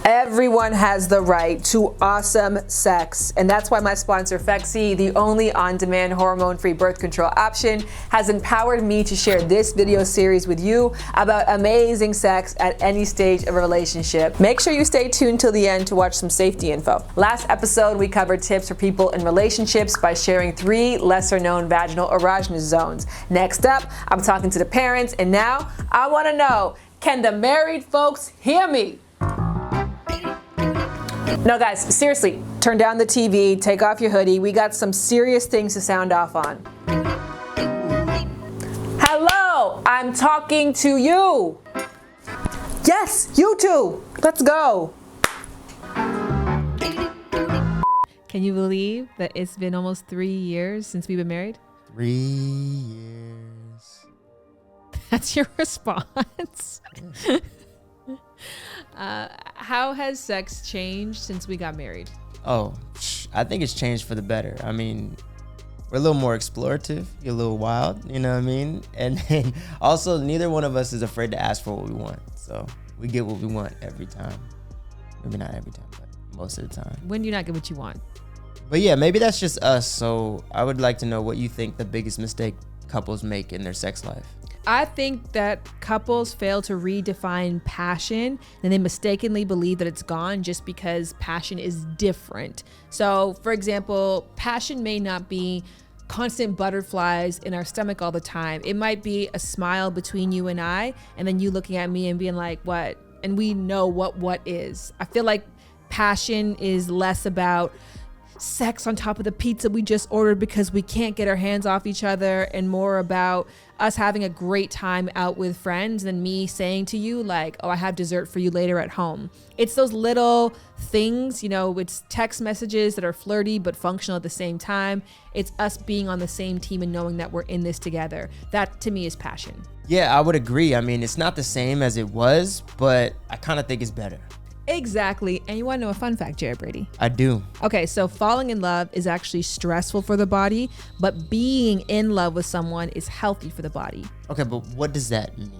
Everyone has the right to awesome sex, and that's why my sponsor Phexxi, the only on-demand hormone-free birth control option, has empowered me to share this video series with you about amazing sex at any stage of a relationship. Make sure you stay tuned till the end to watch some safety info. Last episode, we covered tips for people in relationships by sharing 3 lesser-known vaginal erogenous zones. Next up, I'm talking to the parents, and now I want to know, can the married folks hear me? No, guys, seriously, turn down the TV, take off your hoodie. We got some serious things to sound off on. Hello, I'm talking to you. Yes, you too. Let's go. Can you believe that it's been almost 3 years since we've been married? 3 years. That's your response? How has sex changed since we got married? Oh, I think it's changed for the better. I mean, we're a little more explorative, you're a little wild, you know what I mean? And then also, neither one of us is afraid to ask for what we want. So we get what we want every time. Maybe not every time, but most of the time. When do you not get what you want? But yeah, maybe that's just us. So I would like to know what you think the biggest mistake couples make in their sex life. I think that couples fail to redefine passion, and they mistakenly believe that it's gone just because passion is different. So, for example, passion may not be constant butterflies in our stomach all the time. It might be a smile between you and I, and then you looking at me and being like, what? And we know what is. I feel like passion is less about sex on top of the pizza we just ordered because we can't get our hands off each other, and more about us having a great time out with friends than me saying to you like, oh, I have dessert for you later at home. It's those little things, you know, it's text messages that are flirty but functional at the same time. It's us being on the same team and knowing that we're in this together. That to me is passion. Yeah, I would agree. I mean, it's not the same as it was, but I kind of think it's better. Exactly. And you want to know a fun fact, Jared Brady? I do. Okay, so falling in love is actually stressful for the body, but being in love with someone is healthy for the body. Okay, but what does that mean?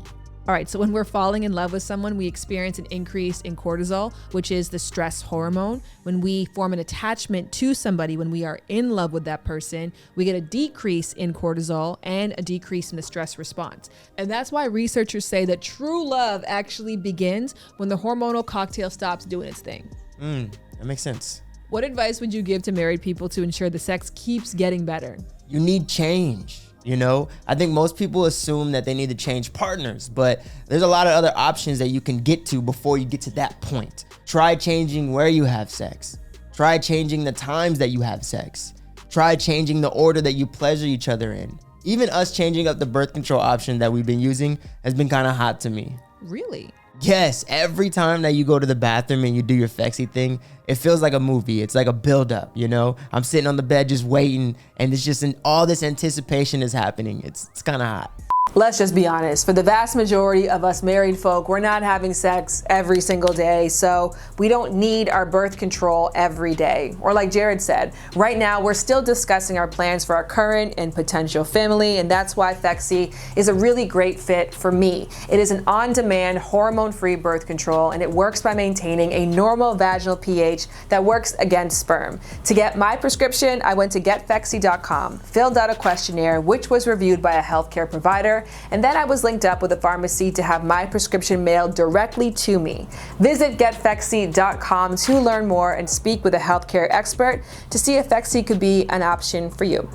All right, so when we're falling in love with someone, we experience an increase in cortisol, which is the stress hormone. When we form an attachment to somebody, when we are in love with that person, we get a decrease in cortisol and a decrease in the stress response. And that's why researchers say that true love actually begins when the hormonal cocktail stops doing its thing. That makes sense. What advice would you give to married people to ensure the sex keeps getting better? You need change. You know, I think most people assume that they need to change partners, but there's a lot of other options that you can get to before you get to that point. Try changing where you have sex. Try changing the times that you have sex. Try changing the order that you pleasure each other in. Even us changing up the birth control option that we've been using has been kind of hot to me. Really? Yes, every time that you go to the bathroom and you do your Phexxi thing, it feels like a movie. It's like a build-up, you know? I'm sitting on the bed just waiting, and it's just all this anticipation is happening. It's kind of hot. Let's just be honest. For the vast majority of us married folk, we're not having sex every single day, so we don't need our birth control every day. Or like Jared said, right now we're still discussing our plans for our current and potential family, and that's why Phexxi is a really great fit for me. It is an on-demand, hormone-free birth control, and it works by maintaining a normal vaginal pH that works against sperm. To get my prescription, I went to getphexxi.com, filled out a questionnaire, which was reviewed by a healthcare provider, and then I was linked up with a pharmacy to have my prescription mailed directly to me. Visit getphexxi.com to learn more and speak with a healthcare expert to see if Phexxi could be an option for you.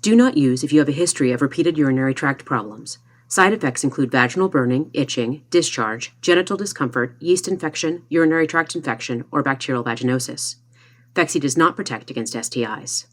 Do not use if you have a history of repeated urinary tract problems. Side effects include vaginal burning, itching, discharge, genital discomfort, yeast infection, urinary tract infection, or bacterial vaginosis. Phexxi does not protect against STIs.